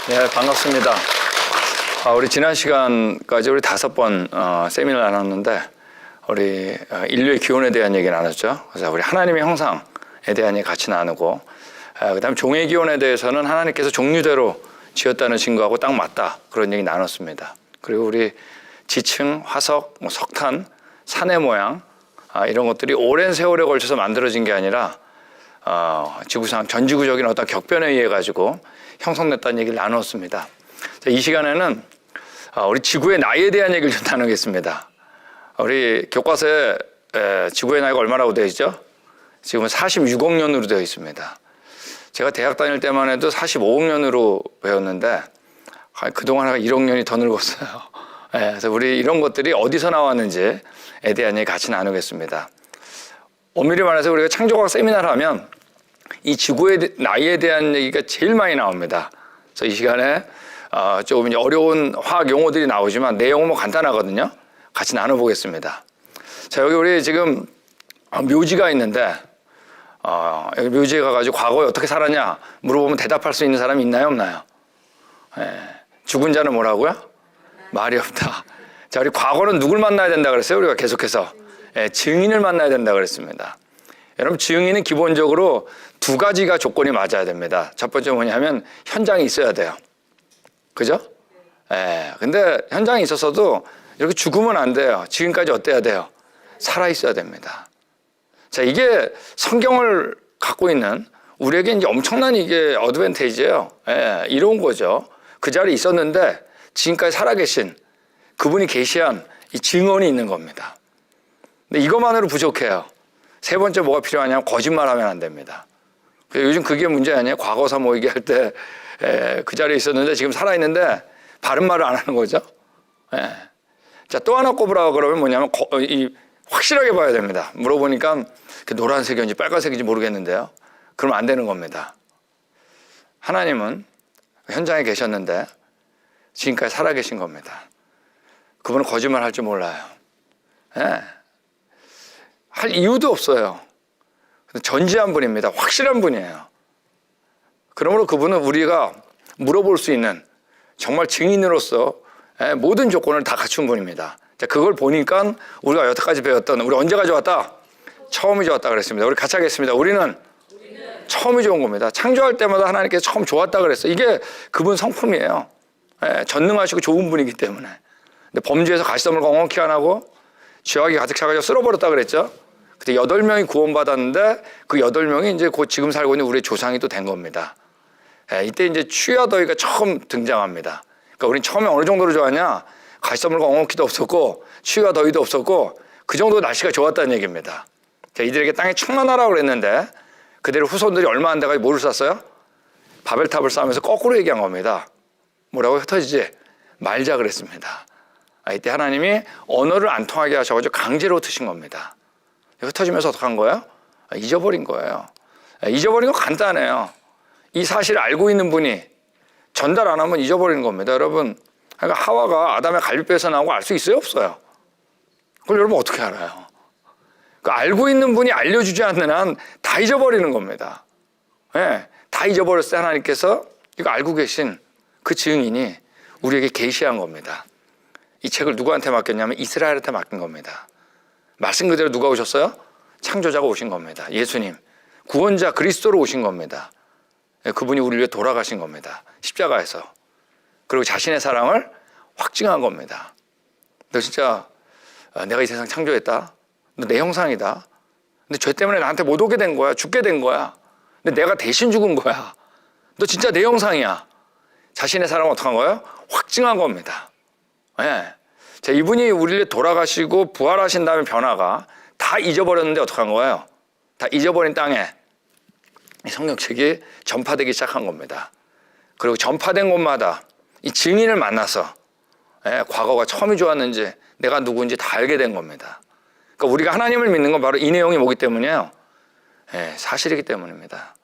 네, 반갑습니다. 우리 지난 시간까지 우리 5번 세미나를 나눴는데 우리 인류의 기원에 대한 얘기 나눴죠. 그래서 우리 하나님의 형상에 대한 얘기 같이 나누고 그다음에 종의 기원에 대해서는 하나님께서 종류대로 지었다는 증거하고 딱 맞다 그런 얘기 나눴습니다. 그리고 우리 지층, 화석, 석탄, 산의 모양 이런 것들이 오랜 세월에 걸쳐서 만들어진 게 아니라 지구상 전지구적인 어떤 격변에 의해 가지고 형성됐다는 얘기를 나눴습니다. 자, 이 시간에는 우리 지구의 나이에 대한 얘기를 좀 나누겠습니다. 우리 교과서에 지구의 나이가 얼마라고 되어 있죠? 지금은 46억 년으로 되어 있습니다. 제가 대학 다닐 때만 해도 45억 년으로 배웠는데 그동안 1억 년이 더 늙었어요. 그래서 우리 이런 것들이 어디서 나왔는지에 대한 얘기 같이 나누겠습니다. 엄밀히 말해서 우리가 창조과학 세미나를 하면 이 지구의 나이에 대한 얘기가 제일 많이 나옵니다. 그래서 이 시간에 조금 어려운 화학 용어들이 나오지만 내용은 간단하거든요. 같이 나눠보겠습니다. 자, 여기 우리 지금 묘지가 있는데 여기 묘지에 가가지고 과거에 어떻게 살았냐 물어보면 대답할 수 있는 사람이 있나요, 없나요? 죽은 자는 뭐라고요? 말이 없다. 자, 우리 과거는 누굴 만나야 된다 그랬어요? 우리가 계속해서 증인을 만나야 된다 그랬습니다. 여러분, 증인은 기본적으로 2가지가 조건이 맞아야 됩니다. 첫 번째 뭐냐면 현장에 있어야 돼요. 그죠? 근데 현장에 있었어도 이렇게 죽으면 안 돼요. 지금까지 어때야 돼요? 살아 있어야 됩니다. 자, 이게 성경을 갖고 있는 우리에게 이제 엄청난 이게 어드밴테이지예요. 이로운 거죠. 그 자리에 있었는데 지금까지 살아계신 그분이 계시한 이 증언이 있는 겁니다. 근데 이것만으로 부족해요. 세 번째 뭐가 필요하냐면 거짓말하면 안 됩니다. 요즘 그게 문제 아니에요? 과거사 모이기 할 때 그 자리에 있었는데 지금 살아있는데 바른 말을 안 하는 거죠. 자, 또 하나 꼽으라고 그러면 뭐냐면 확실하게 봐야 됩니다. 물어보니까 노란색인지 빨간색인지 모르겠는데요. 그러면 안 되는 겁니다. 하나님은 현장에 계셨는데 지금까지 살아계신 겁니다. 그분은 거짓말 할 줄 몰라요. 할 이유도 없어요. 전지한 분입니다. 확실한 분이에요. 그러므로 그분은 우리가 물어볼 수 있는 정말 증인으로서 모든 조건을 다 갖춘 분입니다. 자, 그걸 보니까 우리가 여태까지 배웠던 우리 언제 가져왔다? 처음이 좋았다 그랬습니다. 우리 같이 하겠습니다. 우리는 처음이 좋은 겁니다. 창조할 때마다 하나님께서 처음 좋았다 그랬어요. 이게 그분 성품이에요. 전능하시고 좋은 분이기 때문에. 근데 범죄에서 가시덤을 엉엉히 안 하고 죄악이 가득 차가지고 쓸어버렸다 그랬죠. 그때 8명이 구원받았는데 그 8명이 이제 곧 지금 살고 있는 우리의 조상이 또 된 겁니다. 이때 이제 취와 더위가 처음 등장합니다. 그러니까 우리는 처음에 어느 정도로 좋았냐? 가시덤불과 엉겅퀴도 없었고 취와 더위도 없었고 그 정도 날씨가 좋았다는 얘기입니다. 자, 이들에게 땅에 충만하라고 그랬는데 그대로 후손들이 얼마 안 돼가지고 뭐를 쌌어요? 바벨탑을 쌓으면서 거꾸로 얘기한 겁니다. 뭐라고? 흩어지지 말자 그랬습니다. 이때 하나님이 언어를 안 통하게 하셔가지고 강제로 흩으신 겁니다. 흩어지면서 어떻게 한 거예요? 잊어버린 거예요. 잊어버린 건 간단해요. 이 사실을 알고 있는 분이 전달 안 하면 잊어버리는 겁니다. 여러분, 그러니까 하와가 아담의 갈비뼈에서 나온 거 알 수 있어요? 없어요? 그걸 여러분 어떻게 알아요? 알고 있는 분이 알려주지 않는 한 다 잊어버리는 겁니다. 다 잊어버렸을 때 하나님께서 이거 알고 계신 그 증인이 우리에게 계시한 겁니다. 이 책을 누구한테 맡겼냐면 이스라엘한테 맡긴 겁니다. 말씀 그대로 누가 오셨어요? 창조자가 오신 겁니다. 예수님, 구원자 그리스도로 오신 겁니다. 그분이 우리를 위해 돌아가신 겁니다. 십자가에서. 그리고 자신의 사랑을 확증한 겁니다. 너 진짜 내가 이 세상 창조했다. 너 내 형상이다. 근데 죄 때문에 나한테 못 오게 된 거야. 죽게 된 거야. 근데 내가 대신 죽은 거야. 너 진짜 내 형상이야. 자신의 사랑을 어떻게 한 거예요? 확증한 겁니다. 자, 이분이 우리를 돌아가시고 부활하신 다음에 변화가 다 잊어버렸는데 어떻게 한 거예요? 다 잊어버린 땅에 이 성경책이 전파되기 시작한 겁니다. 그리고 전파된 곳마다 이 증인을 만나서 과거가 처음이 좋았는지 내가 누구인지 다 알게 된 겁니다. 그러니까 우리가 하나님을 믿는 건 바로 이 내용이 뭐기 때문이에요? 사실이기 때문입니다.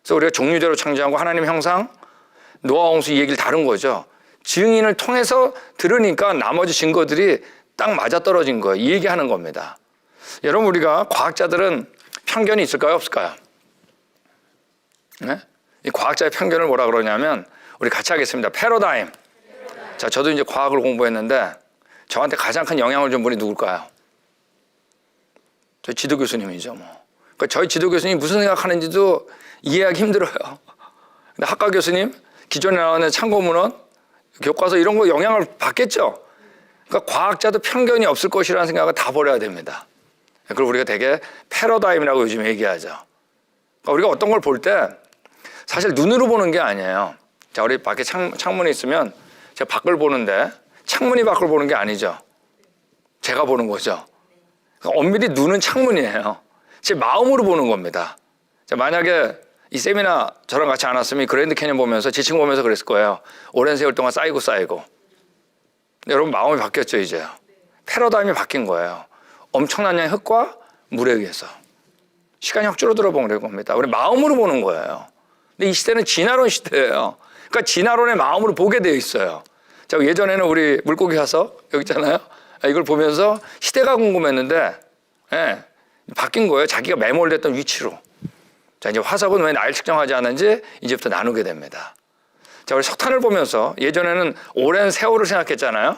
그래서 우리가 종류대로 창조한 거 하나님 형상, 노아 홍수 이 얘기를 다룬 거죠. 증인을 통해서 들으니까 나머지 증거들이 딱 맞아떨어진 거예요. 이 얘기하는 겁니다. 여러분, 우리가 과학자들은 편견이 있을까요? 없을까요? 이 과학자의 편견을 뭐라 그러냐면 우리 같이 하겠습니다. 패러다임. 자, 저도 이제 과학을 공부했는데 저한테 가장 큰 영향을 준 분이 누굴까요? 저희 지도 교수님이죠. 그러니까 저희 지도 교수님이 무슨 생각하는지도 이해하기 힘들어요. 근데 학과 교수님, 기존에 나오는 참고문헌, 교과서 이런 거 영향을 받겠죠. 그러니까 과학자도 편견이 없을 것이라는 생각을 다 버려야 됩니다. 그걸 우리가 되게 패러다임이라고 요즘 얘기하죠. 그러니까 우리가 어떤 걸 볼 때 사실 눈으로 보는 게 아니에요. 자, 우리 밖에 창문이 있으면 제가 밖을 보는데 창문이 밖을 보는 게 아니죠. 제가 보는 거죠. 그러니까 엄밀히 눈은 창문이에요. 제 마음으로 보는 겁니다. 자, 만약에 이 세미나 저랑 같이 안 왔으면 그랜드 캐니언 보면서 제 친구 보면서 그랬을 거예요. 오랜 세월 동안 쌓이고. 여러분 마음이 바뀌었죠, 이제. 패러다임이 바뀐 거예요. 엄청난 양의 흙과 물에 의해서. 시간이 확 줄어들어 버린 겁니다. 우리 마음으로 보는 거예요. 근데 이 시대는 진화론 시대예요. 그러니까 진화론의 마음으로 보게 되어 있어요. 자, 예전에는 우리 물고기 화석 여기 있잖아요. 이걸 보면서 시대가 궁금했는데 바뀐 거예요. 자기가 매몰됐던 위치로. 자, 이제 화석은 왜 날 측정하지 않는지 이제부터 나누게 됩니다. 자, 우리 석탄을 보면서 예전에는 오랜 세월을 생각했잖아요.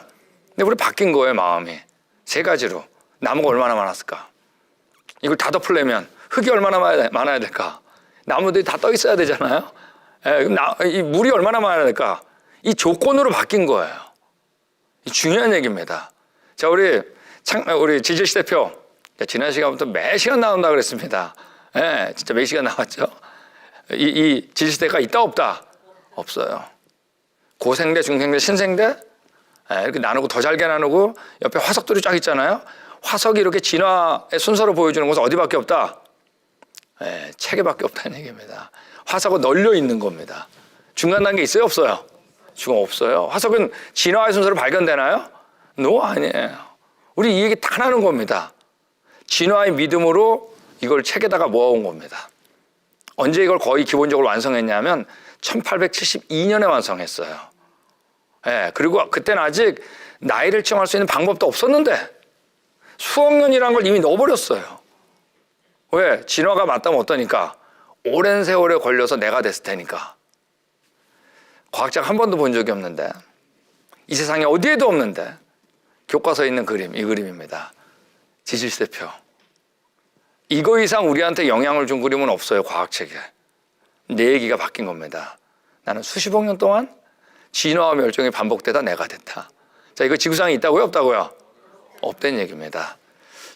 근데 우리 바뀐 거예요, 마음이. 세 가지로. 나무가 얼마나 많았을까? 이걸 다 덮으려면 흙이 얼마나 많아야 될까? 나무들이 다 떠 있어야 되잖아요. 그럼 이 물이 얼마나 많아야 될까? 이 조건으로 바뀐 거예요. 이 중요한 얘기입니다. 자, 우리 지저시 대표. 지난 시간부터 매 시간 나온다 그랬습니다. 진짜 몇 시간 나왔죠? 이 지지대가 있다 없다? 없어요. 고생대, 중생대, 신생대 이렇게 나누고 더 잘게 나누고 옆에 화석들이 쫙 있잖아요. 화석이 이렇게 진화의 순서로 보여주는 것은 어디밖에 없다? 체계밖에 없다는 얘기입니다. 화석은 널려 있는 겁니다. 중간 단계 있어요, 없어요? 지금 없어요. 화석은 진화의 순서로 발견되나요? No, 아니에요. 우리 이 얘기 다 나눈 겁니다. 진화의 믿음으로 이걸 책에다가 모아온 겁니다. 언제 이걸 거의 기본적으로 완성했냐면 1872년에 완성했어요. 그리고 그때는 아직 나이를 측정할 수 있는 방법도 없었는데 수억 년이라는 걸 이미 넣어버렸어요. 왜? 진화가 맞다면 어떠니까? 오랜 세월에 걸려서 내가 됐을 테니까. 과학자가 한 번도 본 적이 없는데 이 세상에 어디에도 없는데 교과서에 있는 그림, 이 그림입니다. 지질세표. 이거 이상 우리한테 영향을 준 그림은 없어요, 과학책에. 내 얘기가 바뀐 겁니다. 나는 수십억 년 동안 진화와 멸종이 반복되다 내가 됐다. 자, 이거 지구상에 있다고요, 없다고요? 없다는 얘기입니다.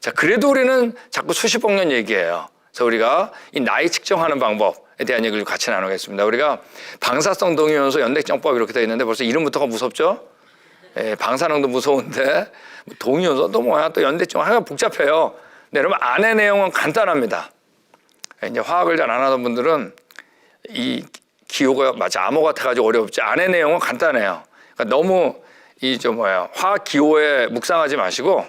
자, 그래도 우리는 자꾸 수십억 년 얘기해요. 그래서 우리가 이 나이 측정하는 방법에 대한 얘기를 같이 나누겠습니다. 우리가 방사성 동위원소 연대측정법 이렇게 되어 있는데 벌써 이름부터가 무섭죠? 방사능도 무서운데 동위원소도 뭐야, 또 연대측정 하기가 복잡해요. 네, 여러분 안의 내용은 간단합니다. 이제 화학을 잘 안 하던 분들은 이 기호가 마치 암호 같아가지고 어렵지. 안의 내용은 간단해요. 그러니까 너무 화학 기호에 묵상하지 마시고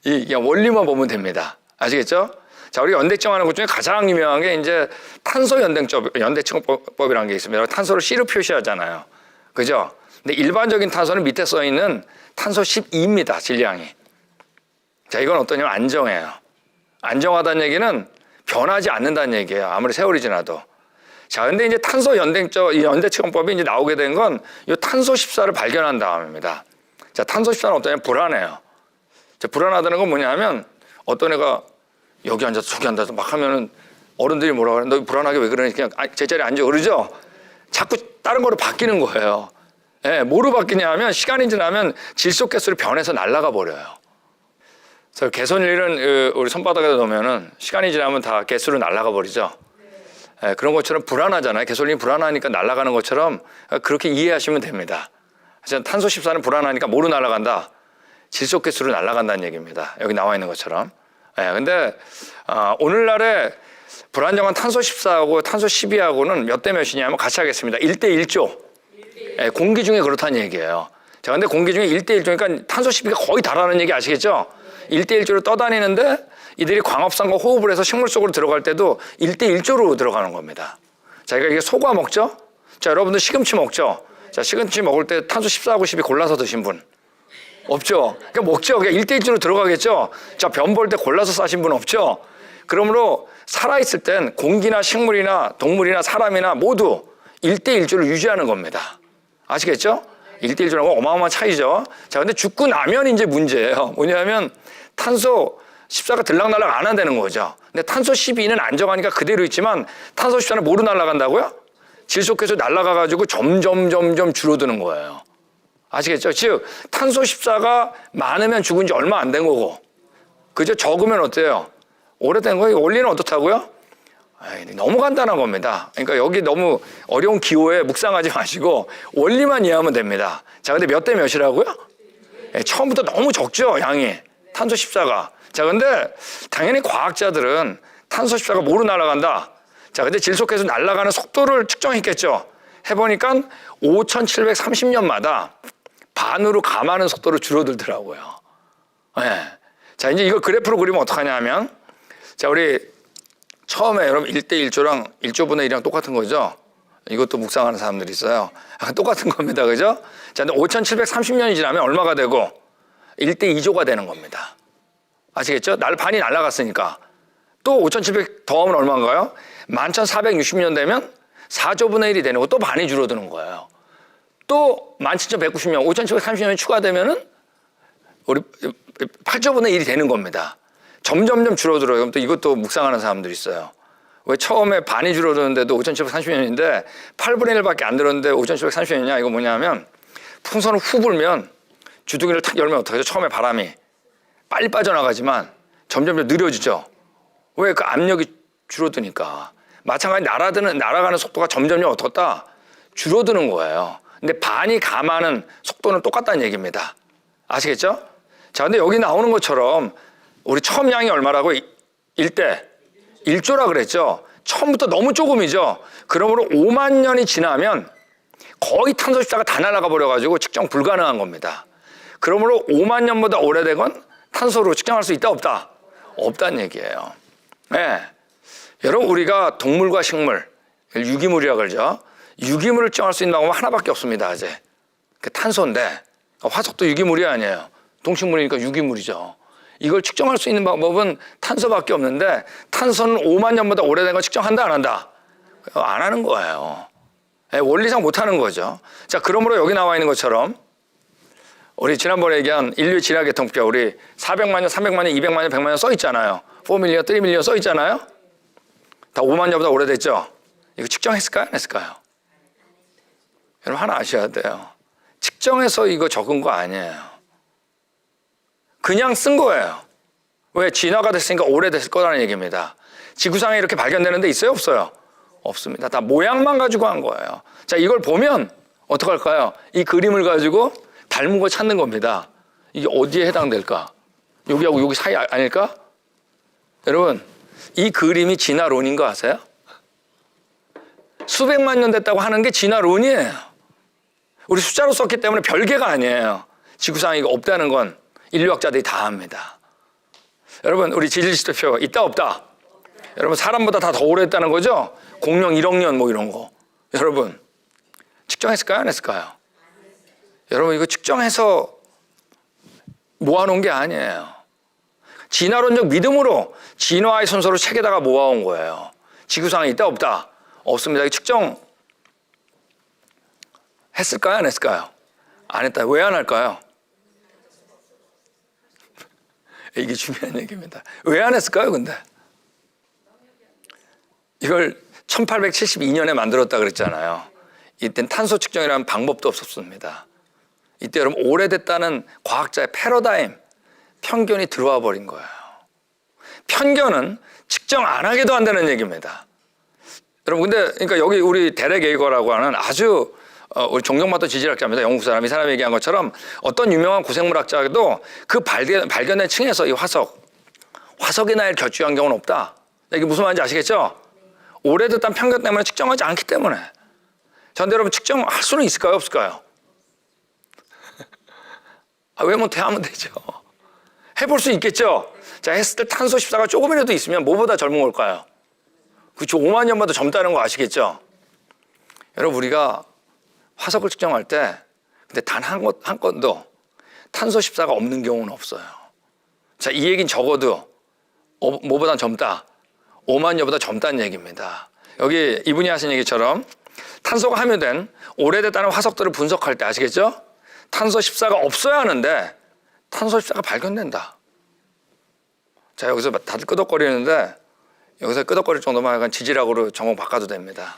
그냥 원리만 보면 됩니다. 아시겠죠? 자, 우리가 연대측정하는 것 중에 가장 유명한 게 이제 탄소 연대측정법이라는 게 있습니다. 탄소를 C로 표시하잖아요. 그죠? 근데 일반적인 탄소는 밑에 써 있는 탄소 12입니다. 질량이. 자, 이건 어떠냐면 안정해요. 안정하다는 얘기는 변하지 않는다는 얘기예요. 아무리 세월이 지나도. 자, 근데 이제 탄소 연대측정법이 이제 나오게 된 건 이 탄소 14를 발견한 다음입니다. 자, 탄소 14는 어떠냐면 불안해요. 자, 불안하다는 건 뭐냐면 어떤 애가 여기 앉아서 저기 앉아서 막 하면은 어른들이 뭐라 그래? 너 불안하게 왜 그러니? 그냥 제자리에 앉아 그러죠? 자꾸 다른 거로 바뀌는 거예요. 뭐로 바뀌냐 하면 시간이 지나면 질소 가스로 변해서 날아가 버려요. 그래서 개선일은 우리 손바닥에 넣으면은 시간이 지나면 다 가스로 날아가 버리죠. 그런 것처럼 불안하잖아요. 개솔린이 불안하니까 날아가는 것처럼 그렇게 이해하시면 됩니다. 하지만 탄소 14는 불안하니까 뭐로 날아간다? 질소 가스로 날아간다는 얘기입니다. 여기 나와 있는 것처럼. 근데 오늘날에 불안정한 탄소 14하고 탄소 12하고는 몇 대 몇이냐면 같이 하겠습니다. 1대 1조. 공기 중에 그렇다는 얘기예요. 자, 근데 공기 중에 1대 1조니까 탄소 12가 거의 다라는 얘기 아시겠죠? 1대 1조로 떠다니는데 이들이 광합성과 호흡을 해서 식물 속으로 들어갈 때도 1대 1조로 들어가는 겁니다. 자, 이게 소과 먹죠? 자, 여러분들 시금치 먹죠? 자, 시금치 먹을 때 탄소 14하고 12 골라서 드신 분? 없죠? 그러니까 먹죠? 그러니까 1대 1조로 들어가겠죠? 자, 변 볼 때 골라서 싸신 분 없죠? 그러므로 살아있을 땐 공기나 식물이나 동물이나 사람이나 모두 1대1조를 유지하는 겁니다. 아시겠죠? 1대1조라고 어마어마한 차이죠. 자, 근데 죽고 나면 이제 문제예요. 뭐냐면 탄소 14가 들락날락 안 한다는 거죠. 근데 탄소 12는 안정하니까 그대로 있지만 탄소 14는 뭐로 날아간다고요? 질소께서 날아가가지고 점점 줄어드는 거예요. 아시겠죠? 즉 탄소 14가 많으면 죽은 지 얼마 안 된 거고, 그죠? 적으면 어때요? 오래된 거예요. 원리는 어떻다고요? 너무 간단한 겁니다. 그러니까 여기 너무 어려운 기호에 묵상하지 마시고 원리만 이해하면 됩니다. 자, 근데 몇 대 몇이라고요? 처음부터 너무 적죠, 양이. 탄소 14가. 자, 근데 당연히 과학자들은 탄소 14가 뭐로 날아간다? 자, 근데 질소께서 날아가는 속도를 측정했겠죠. 해보니까 5,730년마다 반으로 감하는 속도로 줄어들더라고요. 네. 자, 이제 이걸 그래프로 그리면 어떡하냐 하면, 자, 우리 처음에 여러분 1대1조랑 1조분의 1이랑 똑같은 거죠. 이것도 묵상하는 사람들이 있어요. 똑같은 겁니다. 그죠? 자, 근데 5,730년이 지나면 얼마가 되고 1대2조가 되는 겁니다. 아시겠죠? 반이 날아갔으니까. 또 5,700 더하면 얼마인가요? 11,460년 되면 4조분의 1이 되는 거, 또 반이 줄어드는 거예요. 또 17,190년, 5,730년이 추가되면은 우리 8조분의 1이 되는 겁니다. 점점 줄어들어요. 그럼 또 이것도 묵상하는 사람들이 있어요. 왜 처음에 반이 줄어드는데도 5,730년인데 8분의 1밖에 안 들었는데 5,730년이냐? 이거 뭐냐면 풍선을 후 불면 주둥이를 탁 열면 어떡하죠? 처음에 바람이 빨리 빠져나가지만 점점 느려지죠. 왜? 그 압력이 줄어드니까. 마찬가지 날아가는 속도가 점점 어떻다? 줄어드는 거예요. 근데 반이 감하는 속도는 똑같다는 얘기입니다. 아시겠죠? 자, 근데 여기 나오는 것처럼 우리 처음 양이 얼마라고? 1대 1조라 그랬죠. 처음부터 너무 조금이죠. 그러므로 5만 년이 지나면 거의 탄소 14가 다 날아가 버려가지고 측정 불가능한 겁니다. 그러므로 5만 년보다 오래되건 탄소로 측정할 수 있다 없다? 없다는 얘기예요. 네. 여러분, 우리가 동물과 식물, 유기물이라고 그러죠. 유기물을 측정할 수 있는 방법은 하나밖에 없습니다. 이제 그 탄소인데, 화석도 유기물이 아니에요. 동식물이니까 유기물이죠. 이걸 측정할 수 있는 방법은 탄소밖에 없는데, 탄소는 5만 년보다 오래된 걸 측정한다 안 한다? 안 하는 거예요. 원리상 못 하는 거죠. 자, 그러므로 여기 나와 있는 것처럼 우리 지난번에 얘기한 인류의 진화 계통표, 우리 400만 년, 300만 년, 200만 년, 100만 년 써 있잖아요. 4밀리언, 3밀리언 써 있잖아요. 다 5만 년보다 오래됐죠. 이거 측정했을까요? 안 했을까요? 여러분, 하나 아셔야 돼요. 측정해서 이거 적은 거 아니에요. 그냥 쓴 거예요. 왜? 진화가 됐으니까 오래됐을 거라는 얘기입니다. 지구상에 이렇게 발견되는 데 있어요? 없어요? 없습니다. 다 모양만 가지고 한 거예요. 자, 이걸 보면 어떡할까요? 이 그림을 가지고 닮은 거 찾는 겁니다. 이게 어디에 해당될까? 여기하고 여기 사이 아닐까? 여러분, 이 그림이 진화론인 거 아세요? 수백만 년 됐다고 하는 게 진화론이에요. 우리 숫자로 썼기 때문에 별개가 아니에요. 지구상에 이거 없다는 건 인류학자들이 다 합니다. 여러분, 우리 지질지도표 있다 없다? 여러분, 사람보다 다 더 오래 했다는 거죠? 공룡 1억 년 뭐 이런 거. 여러분, 측정했을까요? 안 했을까요? 여러분, 이거 측정해서 모아놓은 게 아니에요. 진화론적 믿음으로 진화의 순서로 책에다가 모아온 거예요. 지구상에 있다 없다? 없습니다. 측정 했을까요? 안 했을까요? 안 했다. 왜 안 할까요? 이게 중요한 얘기입니다. 왜 안 했을까요, 근데? 이걸 1872년에 만들었다 그랬잖아요. 이때는 탄소 측정이라는 방법도 없었습니다. 이때 여러분, 오래됐다는 과학자의 패러다임, 편견이 들어와 버린 거예요. 편견은 측정 안 하게도 한다는 얘기입니다. 여러분, 근데 그러니까 여기 우리 데렉 에이거라고 하는 아주 우리 존경받던 지질학자입니다. 영국 사람. 이 사람이 얘기한 것처럼 어떤 유명한 고생물학자도 그 발견된 층에서 이 화석의 나이를 결주한 경우는 없다. 이게 무슨 말인지 아시겠죠? 오래됐다는 편견 때문에 측정하지 않기 때문에. 그런데 여러분, 측정할 수는 있을까요? 없을까요? 왜 못해? 하면 되죠. 해볼 수 있겠죠? 자, 했을 때 탄소 14가 조금이라도 있으면 뭐보다 젊은 걸까요? 그렇죠. 5만 년보다 젊다는 거 아시겠죠? 여러분, 우리가 화석을 측정할 때 근데 단 한 건도 탄소 14가 없는 경우는 없어요. 자, 이 얘기는 적어도 뭐보다 젊다. 5만 년보다 젊다는 얘기입니다. 여기 이분이 하신 얘기처럼 탄소가 함유된 오래됐다는 화석들을 분석할 때 아시겠죠? 탄소 14가 없어야 하는데 탄소 14가 발견된다. 자, 여기서 다들 끄덕거리는데 여기서 끄덕거릴 정도만 약간 지질학으로 전공 바꿔도 됩니다.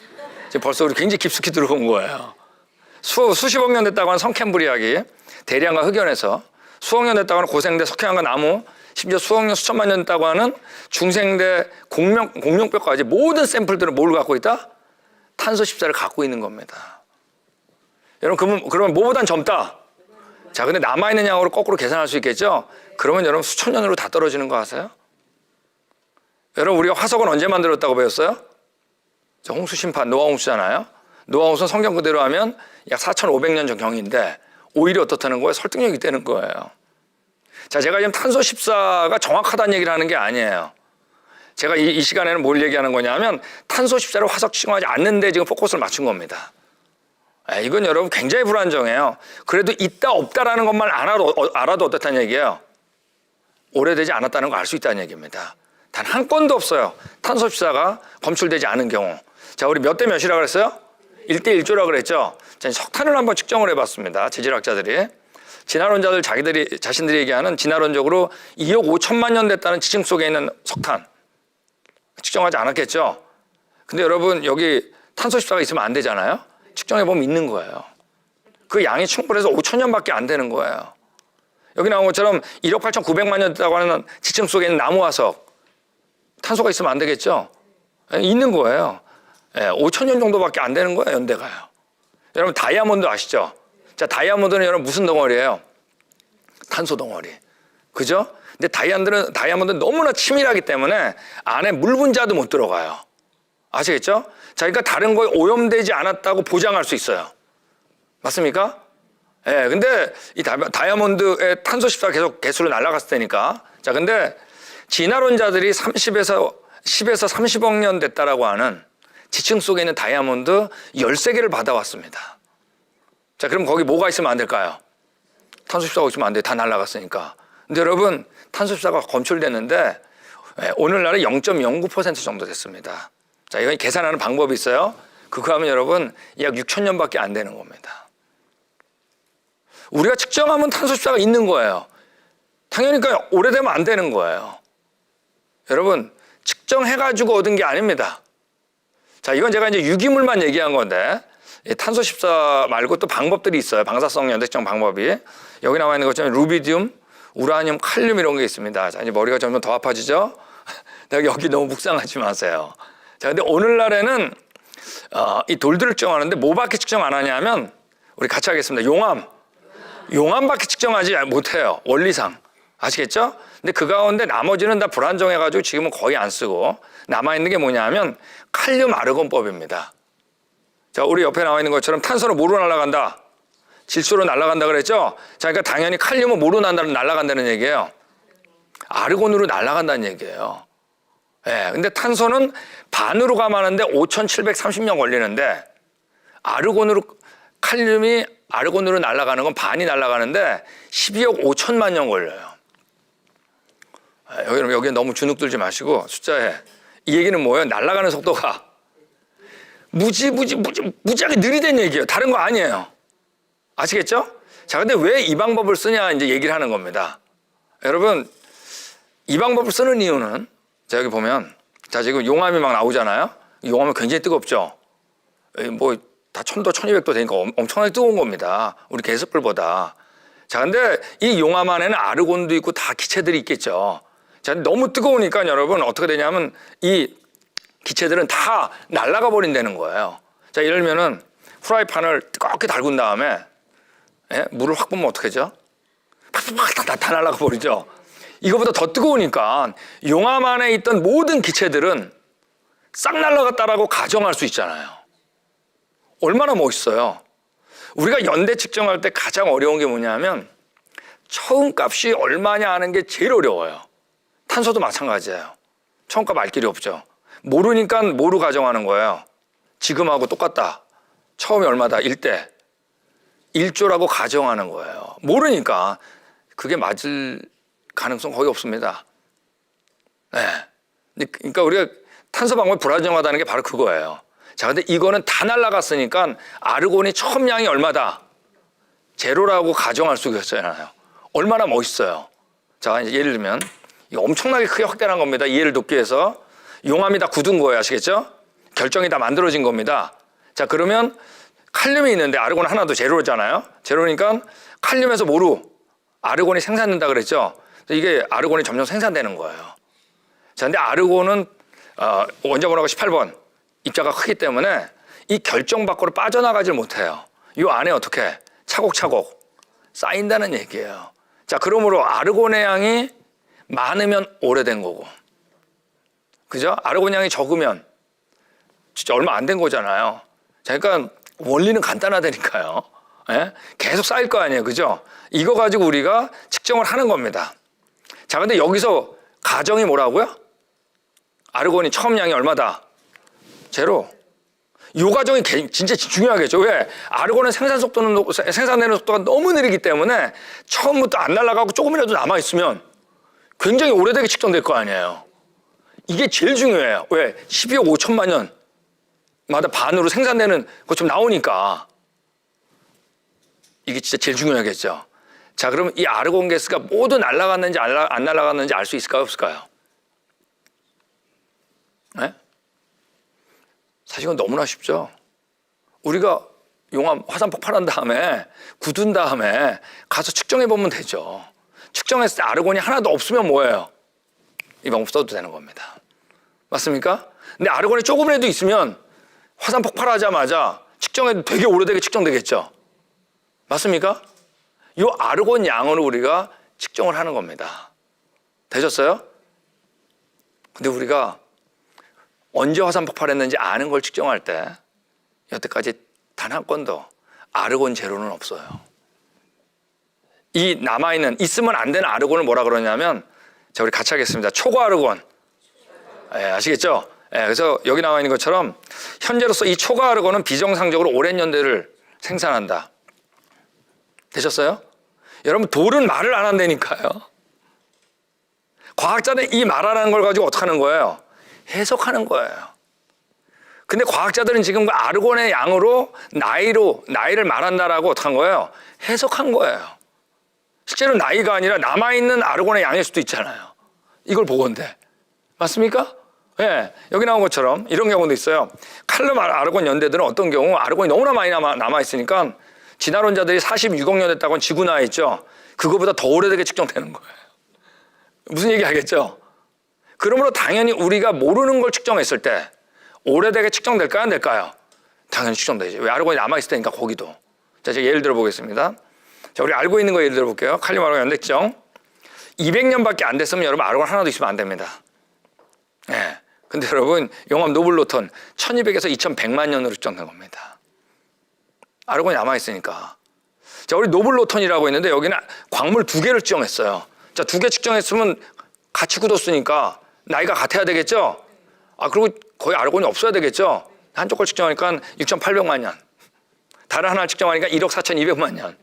지금 벌써 우리 굉장히 깊숙이 들어온 거예요. 수십억 년 됐다고 하는 성캔브리아기 대량과 흑연에서 수억 년 됐다고 하는 고생대 석회암과 나무, 심지어 수억 년 수천만 년 됐다고 하는 중생대 공룡뼈까지 모든 샘플들은 뭘 갖고 있다? 탄소 14를 갖고 있는 겁니다. 여러분 그러면 뭐보단 젊다? 자, 근데 남아있는 양으로 거꾸로 계산할 수 있겠죠? 그러면 여러분 수천 년으로 다 떨어지는 거 아세요? 여러분 우리가 화석은 언제 만들었다고 배웠어요? 자, 홍수 심판 노아 홍수잖아요. 노아 홍수는 성경 그대로 하면 약 4,500년 전경인데 오히려 어떻다는 거예요? 설득력이 되는 거예요. 자, 제가 지금 탄소 14가 정확하다는 얘기를 하는 게 아니에요. 제가 이 시간에는 뭘 얘기하는 거냐면 탄소 14를 화석 측정하지 않는데 지금 포커스를 맞춘 겁니다. 이건 여러분 굉장히 불안정해요. 그래도 있다 없다라는 것만 알아도 어떻다는 얘기예요? 오래되지 않았다는 걸 알 수 있다는 얘기입니다. 단 한 건도 없어요. 탄소 14가 검출되지 않은 경우. 자, 우리 몇 대 몇이라고 그랬어요? 1대 1조라고 그랬죠? 자, 석탄을 한번 측정을 해봤습니다. 지질학자들이. 진화론자들 자신들이 얘기하는 진화론적으로 2억 5천만 년 됐다는 지층 속에 있는 석탄. 측정하지 않았겠죠? 근데 여러분 여기 탄소 14가 있으면 안 되잖아요? 측정해보면 있는 거예요. 그 양이 충분해서 5천 년밖에 안 되는 거예요. 여기 나온 것처럼 1억 8,900만 년 됐다고 하는 지층 속에 있는 나무 화석. 탄소가 있으면 안 되겠죠? 있는 거예요. 5천 년 정도밖에 안 되는 거예요, 연대가요. 여러분 다이아몬드 아시죠? 자, 다이아몬드는 여러분 무슨 덩어리예요? 탄소 덩어리. 그죠? 근데 다이아몬드는 너무나 치밀하기 때문에 안에 물 분자도 못 들어가요. 아시겠죠? 자, 그러니까 다른 거에 오염되지 않았다고 보장할 수 있어요. 맞습니까? 근데 이 다이아몬드의 탄소 14 계속 개수로 날아갔을 테니까. 자, 근데 진화론자들이 10에서 30억 년 됐다라고 하는 지층 속에 있는 다이아몬드 13개를 받아왔습니다. 자, 그럼 거기 뭐가 있으면 안 될까요? 탄소 14가 있으면 안 돼요. 다 날아갔으니까. 근데 여러분 탄소 14가 검출됐는데 오늘날은 0.09% 정도 됐습니다. 자, 이건 계산하는 방법이 있어요. 그거 하면 여러분 약 6천 년밖에 안 되는 겁니다. 우리가 측정하면 탄소 14가 있는 거예요. 당연히 그러니까 오래되면 안 되는 거예요. 여러분 측정해가지고 얻은 게 아닙니다. 자, 이건 제가 이제 유기물만 얘기한 건데 탄소 14 말고 또 방법들이 있어요. 방사성 연대 측정 방법이. 여기 나와 있는 것처럼 루비디움, 우라늄, 칼륨 이런 게 있습니다. 자, 이제 머리가 점점 더 아파지죠? 여기 너무 묵상하지 마세요. 자, 근데 오늘날에는 이 돌들을 측정하는데 뭐밖에 측정 안 하냐면 우리 같이 하겠습니다. 용암밖에 측정하지 못해요. 원리상. 아시겠죠? 근데 그 가운데 나머지는 다 불안정해가지고 지금은 거의 안 쓰고 남아있는 게 뭐냐면 칼륨 아르곤법입니다. 자, 우리 옆에 나와 있는 것처럼 탄소는 뭐로 날아간다? 질소로 날아간다 그랬죠? 자, 그러니까 당연히 칼륨은 뭐로 날아간다는 얘기예요? 아르곤으로 날아간다는 얘기예요. 근데 탄소는 반으로 감하는데 5,730년 걸리는데 칼륨이 아르곤으로 날아가는 건 반이 날아가는데 12억 5천만 년 걸려요. 여기 너무 주눅 들지 마시고 숫자에 이 얘기는 뭐예요? 날아가는 속도가 무지하게 느리다는 얘기예요. 다른 거 아니에요. 아시겠죠? 자, 근데 왜 이 방법을 쓰냐 이제 얘기를 하는 겁니다. 여러분 이 방법을 쓰는 이유는 자, 여기 보면 자, 지금 용암이 막 나오잖아요. 용암은 굉장히 뜨겁죠. 뭐 다 1000도, 1200도 되니까 엄청나게 뜨거운 겁니다. 우리 개습불보다. 자, 근데 이 용암 안에는 아르곤도 있고 다 기체들이 있겠죠. 자, 너무 뜨거우니까 여러분 어떻게 되냐면 이 기체들은 다 날아가 버린다는 거예요. 자, 예를 들면은 프라이팬을 뜨겁게 달군 다음에 물을 확 붓면 어떻게 하죠? 팍팍팍 다 날아가 버리죠. 이거보다 더 뜨거우니까 용암 안에 있던 모든 기체들은 싹 날아갔다라고 가정할 수 있잖아요. 얼마나 멋있어요. 우리가 연대 측정할 때 가장 어려운 게 뭐냐면 처음 값이 얼마냐 하는 게 제일 어려워요. 탄소도 마찬가지예요. 처음 값 알 길이 없죠. 모르니까 뭐로 가정하는 거예요? 지금하고 똑같다. 처음이 얼마다? 1대 1조라고 가정하는 거예요. 모르니까 그게 맞을 가능성 거의 없습니다. 그러니까 우리가 탄소 방법이 불안정하다는 게 바로 그거예요. 자, 근데 이거는 다 날아갔으니까 아르곤이 첨량이 얼마다? 제로라고 가정할 수가 있잖아요. 얼마나 멋있어요. 자, 이제 예를 들면 이거 엄청나게 크게 확대한 겁니다. 이해를 돕기 위해서. 용암이 다 굳은 거예요. 아시겠죠? 결정이 다 만들어진 겁니다. 자, 그러면 칼륨이 있는데 아르곤 하나도 제로잖아요. 제로니까 칼륨에서 뭐로? 아르곤이 생산된다 그랬죠. 이게 아르곤이 점점 생산되는 거예요. 자, 근데 아르곤은 원자번호가 18번 입자가 크기 때문에 이 결정 밖으로 빠져나가질 못해요. 이 안에 어떻게 차곡차곡 쌓인다는 얘기예요. 자, 그러므로 아르곤의 양이 많으면 오래된 거고, 그죠? 아르곤 양이 적으면 진짜 얼마 안 된 거잖아요. 자, 그러니까 원리는 간단하다니까요. 예? 계속 쌓일 거 아니에요, 그죠? 이거 가지고 우리가 측정을 하는 겁니다. 자, 근데 여기서 가정이 뭐라고요? 아르곤이 첨량이 얼마다? 제로. 이 과정이 진짜 중요하겠죠. 왜? 아르곤은 생산되는 속도가 너무 느리기 때문에 처음부터 안 날아가고 조금이라도 남아있으면 굉장히 오래되게 측정될 거 아니에요. 이게 제일 중요해요. 왜? 12억 5천만 년마다 반으로 생산되는 것좀 나오니까. 이게 진짜 제일 중요하겠죠. 자, 그러면 이 아르곤 가스가 모두 날아갔는지 안 날아갔는지 알 수 있을까요? 없을까요? 네? 사실 이건 너무나 쉽죠. 우리가 용암 화산 폭발한 다음에 굳은 다음에 가서 측정해 보면 되죠. 측정했을 때 아르곤이 하나도 없으면 뭐예요? 이 방법 써도 되는 겁니다. 맞습니까? 근데 아르곤이 조금이라도 있으면 화산 폭발하자마자 측정해도 되게 오래되게 측정되겠죠. 맞습니까? 이 아르곤 양으로 우리가 측정을 하는 겁니다. 되셨어요? 근데 우리가 언제 화산 폭발했는지 아는 걸 측정할 때 여태까지 단 한 건도 아르곤 제로는 없어요. 이 남아있는 있으면 안 되는 아르곤을 뭐라 그러냐면, 자, 우리 같이 하겠습니다. 초과 아르곤. 예, 아시겠죠? 예, 그래서 여기 나와 있는 것처럼 현재로서 이 초과 아르곤은 비정상적으로 오랜 연대를 생산한다. 되셨어요? 여러분, 돌은 말을 안 한다니까요. 과학자는 이 말하는 걸 가지고 어떻게 하는 거예요? 해석하는 거예요. 근데 과학자들은 지금 그 아르곤의 양으로 나이를 말한다라고 어떻게 한 거예요? 해석한 거예요. 실제로 나이가 아니라 남아있는 아르곤의 양일 수도 있잖아요. 이걸 보건대. 맞습니까? 예, 여기 나온 것처럼 이런 경우도 있어요. 칼륨 아르곤 연대들은 어떤 경우 아르곤이 너무나 많이 남아있으니까 진화론자들이 46억 년 됐다고 지구 나와 있죠. 그거보다 더 오래되게 측정되는 거예요. 무슨 얘기 하겠죠? 그러므로 당연히 우리가 모르는 걸 측정했을 때 오래되게 측정될까요? 안 될까요? 당연히 측정되죠. 왜? 아르곤이 남아있을 테니까 거기도. 자, 제가 예를 들어 보겠습니다. 자, 우리 알고 있는 거 예를 들어 볼게요. 칼륨 아르곤 연대 측정. 200년밖에 안 됐으면 여러분 아르곤 하나도 있으면 안 됩니다. 예. 근데 여러분 용암 노블로톤 1200에서 2100만 년으로 측정된 겁니다. 아르곤이 남아있으니까. 자, 우리 노블로톤이라고 있는데 여기는 광물 2개를 측정했어요. 자, 2개 측정했으면 같이 굳었으니까 나이가 같아야 되겠죠? 그리고 거의 아르곤이 없어야 되겠죠? 한쪽 걸 측정하니까 6,800만 년. 다른 하나를 측정하니까 1억 4,200만 년.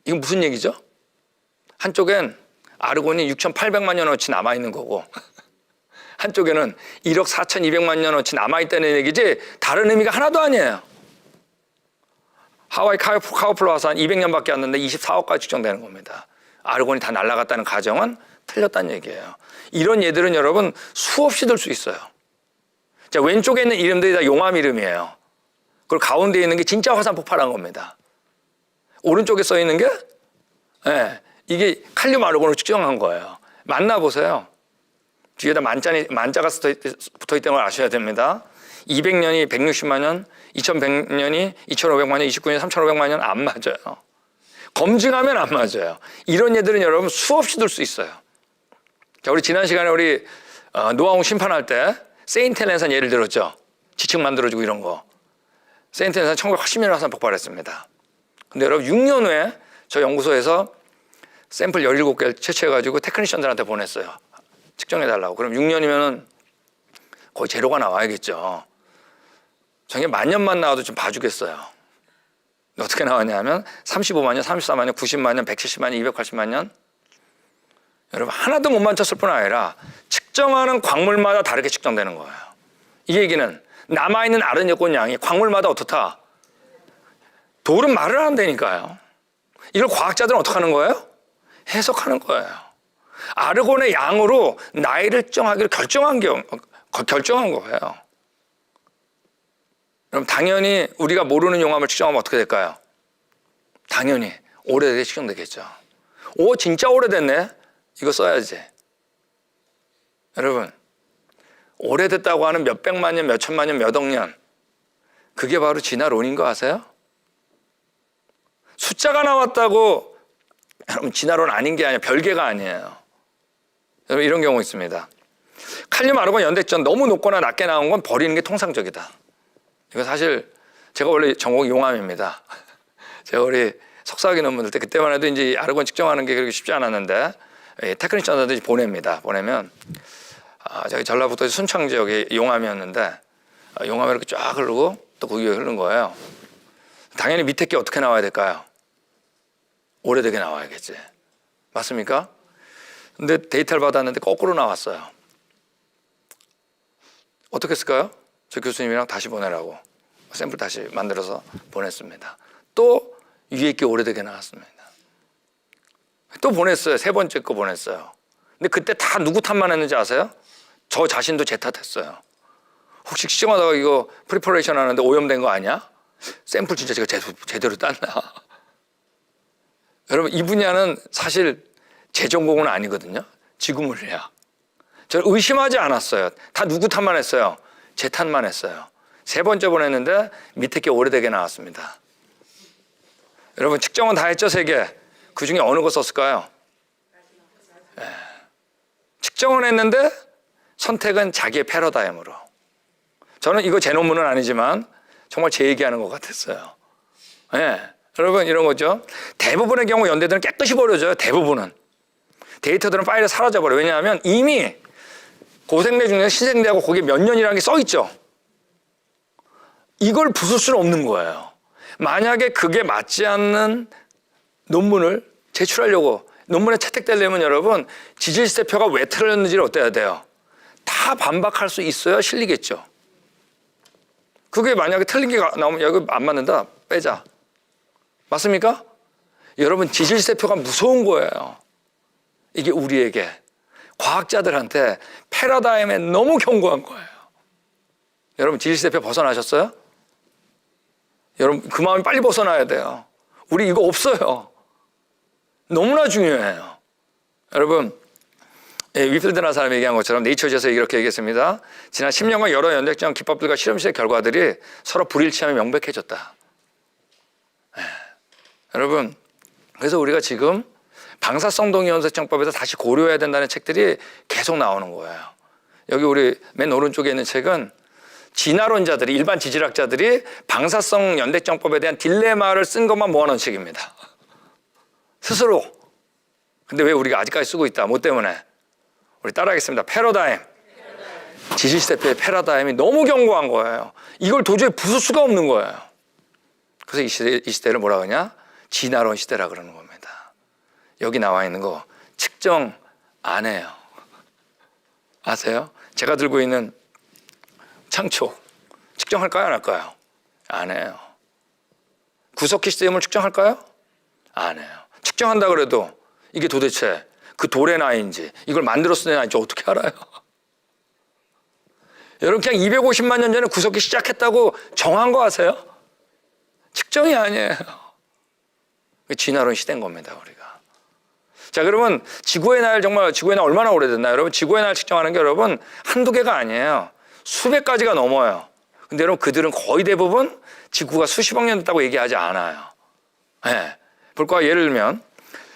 이건 무슨 얘기죠? 한쪽엔 아르곤이 6,800만 년어치 남아있는 거고 한쪽에는 1억 4,200만 년어치 남아있다는 얘기지 다른 의미가 하나도 아니에요. 하와이 카우플로 와서 한 200년밖에 안 됐는데 24억까지 측정되는 겁니다. 아르곤이 다 날아갔다는 가정은 틀렸다는 얘기예요. 이런 예들은 여러분 수없이 들 수 있어요. 자, 왼쪽에 있는 이름들이 다 용암 이름이에요. 그리고 가운데 있는 게 진짜 화산 폭발한 겁니다. 오른쪽에 써 있는 게 이게 칼륨 아르곤을 측정한 거예요. 만나보세요. 뒤에다 만자가 붙어 있다는 걸 아셔야 됩니다. 200년이 160만 년, 2100년이 2500만 년, 29년이 3500만 년 안 맞아요. 검증하면 안 맞아요. 이런 예들은 여러분 수없이 들 수 있어요. 자, 우리 지난 시간에 우리 노아홍 심판할 때 세인트 헬렌산 예를 들었죠. 지층 만들어주고 이런 거. 세인트 헬렌산 1980년에 화산 폭발했습니다. 근데 여러분 6년 후에 저 연구소에서 샘플 17개를 채취해가지고 테크니션들한테 보냈어요. 측정해달라고. 그럼 6년이면은 거의 제로가 나와야겠죠. 저게 만 년만 나와도 좀 봐주겠어요. 어떻게 나왔냐면 35만 년, 34만 년, 90만 년, 170만 년, 280만 년. 여러분 하나도 못 맞췄을 뿐 아니라 측정하는 광물마다 다르게 측정되는 거예요. 이 얘기는 남아있는 아른 여권 양이 광물마다 어떻다? 돌은 말을 안 된다니까요. 이걸 과학자들은 어떻게 하는 거예요? 해석하는 거예요. 아르곤의 양으로 나이를 정하기로 결정한 거예요. 그럼 당연히 우리가 모르는 용암을 측정하면 어떻게 될까요? 당연히 오래되게 측정되겠죠. 오, 진짜 오래됐네? 이거 써야지. 여러분, 오래됐다고 하는 몇 백만 년, 몇 천만 년, 몇 억 년, 그게 바로 진화론인 거 아세요? 숫자가 나왔다고 여러분 진화론 아닌 게 아니라 별개가 아니에요. 여러분 이런 경우 있습니다. 칼륨 아르곤 연대점 너무 높거나 낮게 나온 건 버리는 게 통상적이다. 이거 사실 제가 원래 전공이 용암입니다. 제가 우리 석사학위 논문들 때 그때만 해도 이제 아르곤 측정하는 게 그렇게 쉽지 않았는데 테크니션들이 보냅니다. 보내면 저기 전라북도 순창 지역이 용암이었는데 용암이 이렇게 쫙 흐르고 또 그 위에 흐른 거예요. 당연히 밑에 게 어떻게 나와야 될까요? 오래되게 나와야겠지. 맞습니까? 근데 데이터를 받았는데 거꾸로 나왔어요. 어떻게 했을까요? 저 교수님이랑 다시 보내라고 샘플 다시 만들어서 보냈습니다. 또 위에 게 오래되게 나왔습니다. 또 보냈어요. 세 번째 거 보냈어요. 근데 그때 다 누구 탓만 했는지 아세요? 저 자신도 제 탓했어요. 혹시 시험하다가 이거 프리퍼레이션 하는데 오염된 거 아니야? 샘플 진짜 제가 제대로 땄나? 여러분 이 분야는 사실 제 전공은 아니거든요. 지구물리학. 저는 의심하지 않았어요. 다 누구 탓만 했어요. 제 탓만 했어요. 세 번째 보냈는데 밑에 게 오래되게 나왔습니다. 여러분 측정은 다 했죠, 세 개. 그 중에 어느 거 썼을까요? 네. 측정은 했는데 선택은 자기의 패러다임으로. 저는 이거 제 논문은 아니지만 정말 제 얘기하는 것 같았어요. 네. 여러분 이런 거죠. 대부분의 경우 연대들은 깨끗이 버려져요. 대부분은. 데이터들은 파일에 사라져버려요. 왜냐하면 이미 고생대 중에 신생대하고 거기에 몇 년이라는 게 써있죠. 이걸 부술 수는 없는 거예요. 만약에 그게 맞지 않는 논문을 제출하려고 논문에 채택되려면 여러분 지질세표가 왜 틀렸는지를 어때야 돼요? 다 반박할 수 있어야 실리겠죠. 그게 만약에 틀린 게 나오면 여기 안 맞는다 빼자. 맞습니까? 여러분 지질세표가 무서운 거예요. 이게 우리에게 과학자들한테 패러다임에 너무 견고한 거예요. 여러분 지질세표 벗어나셨어요? 여러분 그 마음이 빨리 벗어나야 돼요. 우리 이거 없어요. 너무나 중요해요. 여러분 위필드라는 사람이 얘기한 것처럼 네이처지에서 이렇게 얘기했습니다. 지난 10년간 여러 연대측정 기법들과 실험실의 결과들이 서로 불일치함이 명백해졌다. 여러분 그래서 우리가 지금 방사성 동위원소측정법에서 다시 고려해야 된다는 책들이 계속 나오는 거예요. 여기 우리 맨 오른쪽에 있는 책은 진화론자들이 일반 지질학자들이 방사성 연대측정법에 대한 딜레마를 쓴 것만 모아놓은 책입니다. 스스로. 근데 왜 우리가 아직까지 쓰고 있다? 뭐 때문에? 우리 따라하겠습니다. 패러다임. 지질세표의 패러다임이 너무 견고한 거예요. 이걸 도저히 부술 수가 없는 거예요. 그래서 이 시대를 뭐라 하냐? 진화론 시대라 그러는 겁니다. 여기 나와 있는 거 측정 안 해요. 아세요? 제가 들고 있는 창초 측정할까요? 안 할까요? 안 해요. 구석기 시스템을 측정할까요? 안 해요. 측정한다 그래도 이게 도대체 그 돌의 나이인지 이걸 만들었을 때 나이인지 어떻게 알아요? 여러분 그냥 250만 년 전에 구석기 시작했다고 정한 거 아세요? 측정이 아니에요. 진화론 시대인 겁니다, 우리가. 자, 그러면 지구의 날 정말 지구의 날 얼마나 오래됐나요? 여러분 지구의 날 측정하는 게 여러분 한두 개가 아니에요. 수백 가지가 넘어요. 근데 여러분 그들은 거의 대부분 지구가 수십억 년 됐다고 얘기하지 않아요. 네. 볼까 예를 들면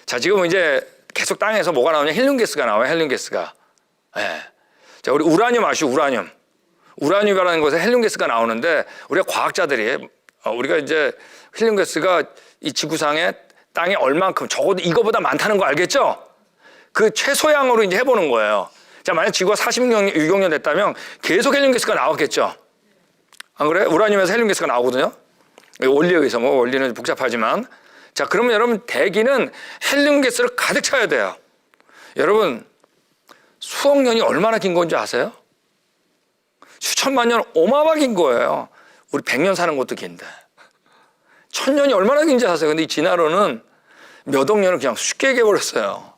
자, 지금 이제 계속 땅에서 뭐가 나오냐? 헬륨가스가 나와요. 헬륨가스가. 네. 자, 우리 우라늄 아시죠? 우라늄이라는 곳에 헬륨가스가 나오는데 우리가 과학자들이 우리가 이제 헬륨가스가 이 지구상에 땅에 얼만큼 적어도 이거보다 많다는 거 알겠죠? 그 최소량으로 이제 해보는 거예요. 자, 만약 지구가 46억 년 됐다면 계속 헬륨가스가 나왔겠죠? 안 그래? 우라늄에서 헬륨가스가 나오거든요. 원리에 의해서 뭐 원리는 복잡하지만 자, 그러면 여러분 대기는 헬륨가스를 가득 차야 돼요. 여러분 수억 년이 얼마나 긴 건지 아세요? 수천만 년 어마어마하게 긴 거예요. 우리 100년 사는 것도 긴데. 1000년이 얼마나 긴지 아세요? 근데 이 진화론은 몇 억 년을 그냥 쉽게 얘기해버렸어요.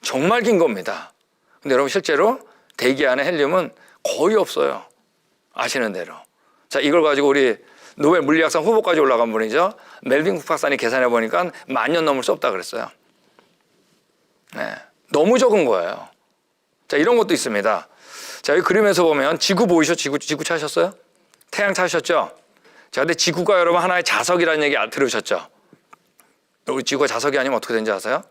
정말 긴 겁니다. 근데 여러분 실제로 대기 안에 헬륨은 거의 없어요. 아시는 대로. 자, 이걸 가지고 우리 노벨 물리학상 후보까지 올라간 분이죠. 멜빈 쿡 박사님 계산해 보니까 10,000년 넘을 수 없다 그랬어요. 네, 너무 적은 거예요. 자, 이런 것도 있습니다. 자, 여기 그림에서 보면 지구 보이셨죠? 지구 찾으셨어요? 태양 찾으셨죠? 자, 근데 지구가 여러분 하나의 자석이라는 얘기 들으셨죠? 우리 지구가 자석이 아니면 어떻게 되는지 아세요?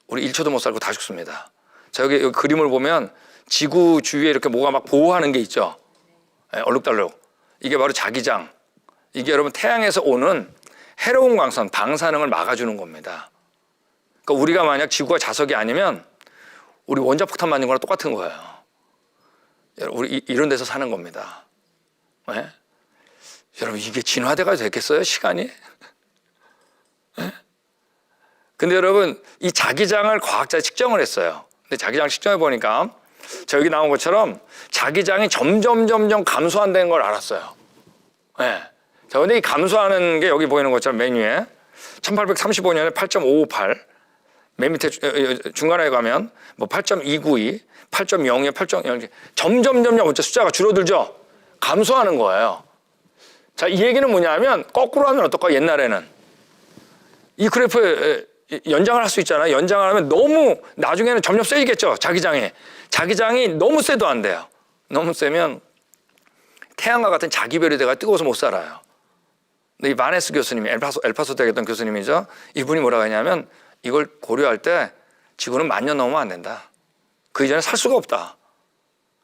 우리 1초도 못 살고 다 죽습니다. 자, 여기 그림을 보면 지구 주위에 이렇게 뭐가 막 보호하는 게 있죠? 네, 얼룩달룩. 이게 바로 자기장. 이게 여러분 태양에서 오는 해로운 광선, 방사능을 막아주는 겁니다. 그러니까 우리가 만약 지구가 자석이 아니면 우리 원자폭탄 맞는 거랑 똑같은 거예요. 우리 이런 데서 사는 겁니다. 네? 여러분 이게 진화대가 됐겠어요? 시간이? 네? 근데 여러분 이 자기장을 과학자가 측정을 했어요. 근데 자기장 측정해 보니까 저 여기 나온 것처럼 자기장이 점점 감소한다는 걸 알았어요. 네. 자, 근데 이 감소하는 게 여기 보이는 것처럼 맨 위에 1835년에 8.558, 맨 밑에 중간에 가면 뭐 8.292, 8.02, 8.0 점점 어째 숫자가 줄어들죠. 감소하는 거예요. 자, 이 얘기는 뭐냐면 거꾸로 하면 어떨까? 옛날에는 이 그래프 연장을 할 수 있잖아요. 연장을 하면 너무 나중에는 점점 세지겠죠. 자기장이 너무 세도 안 돼요. 너무 세면 태양과 같은 자기별이 돼가 뜨거워서 못 살아요. 근데 이 바네스 교수님이 엘파소 대학에 있던 교수님이죠. 이분이 뭐라고 하냐면 이걸 고려할 때 지구는 10,000년 넘으면 안 된다. 그 이전에 살 수가 없다.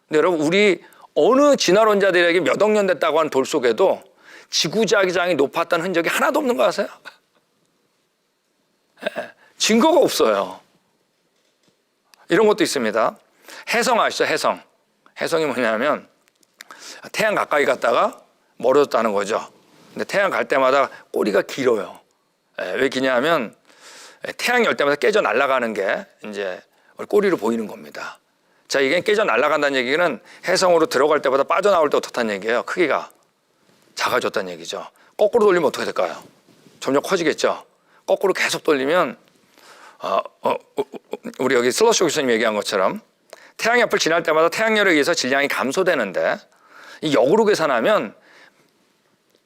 근데 여러분 우리 어느 진화론자들에게 몇 억 년 됐다고 하는 돌 속에도 지구 자기장이 높았던 흔적이 하나도 없는 거 아세요? 네, 증거가 없어요. 이런 것도 있습니다. 해성 아시죠? 해성이 뭐냐면 태양 가까이 갔다가 멀어졌다는 거죠. 근데 태양 갈 때마다 꼬리가 길어요. 왜 기냐면 태양 열 때마다 깨져 날아가는 게 이제 꼬리로 보이는 겁니다. 자, 이게 깨져 날아간다는 얘기는 해성으로 들어갈 때보다 빠져나올 때 어떻다는 얘기예요. 크기가 작아졌다는 얘기죠. 거꾸로 돌리면 어떻게 될까요? 점점 커지겠죠. 거꾸로 계속 돌리면 우리 여기 슬러시 교수님 얘기한 것처럼 태양 옆을 지날 때마다 태양열에 의해서 질량이 감소되는데 이 역으로 계산하면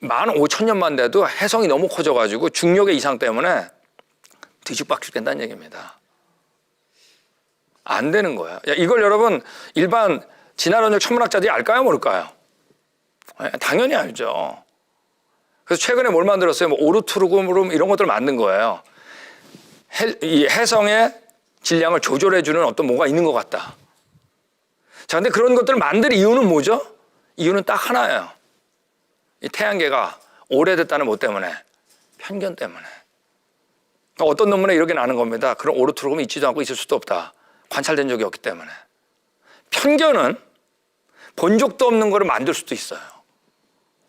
15,000년만 돼도 해성이 너무 커져가지고 중력의 이상 때문에 뒤죽박죽 된다는 얘기입니다. 안 되는 거예요. 이걸 여러분 일반 진화론적 천문학자들이 알까요? 모를까요? 당연히 알죠. 그래서 최근에 뭘 만들었어요? 뭐 오르트루금 이런 것들을 만든 거예요. 이 해성의 질량을 조절해주는 어떤 뭐가 있는 것 같다. 자, 근데 그런 것들을 만들 이유는 뭐죠? 이유는 딱 하나예요. 이 태양계가 오래됐다는 뭐 때문에? 편견 때문에. 그러니까 어떤 논문에 이렇게 나는 겁니다. 그런 오르트루금이 있지도 않고 있을 수도 없다. 관찰된 적이 없기 때문에. 편견은 본 적도 없는 거를 만들 수도 있어요.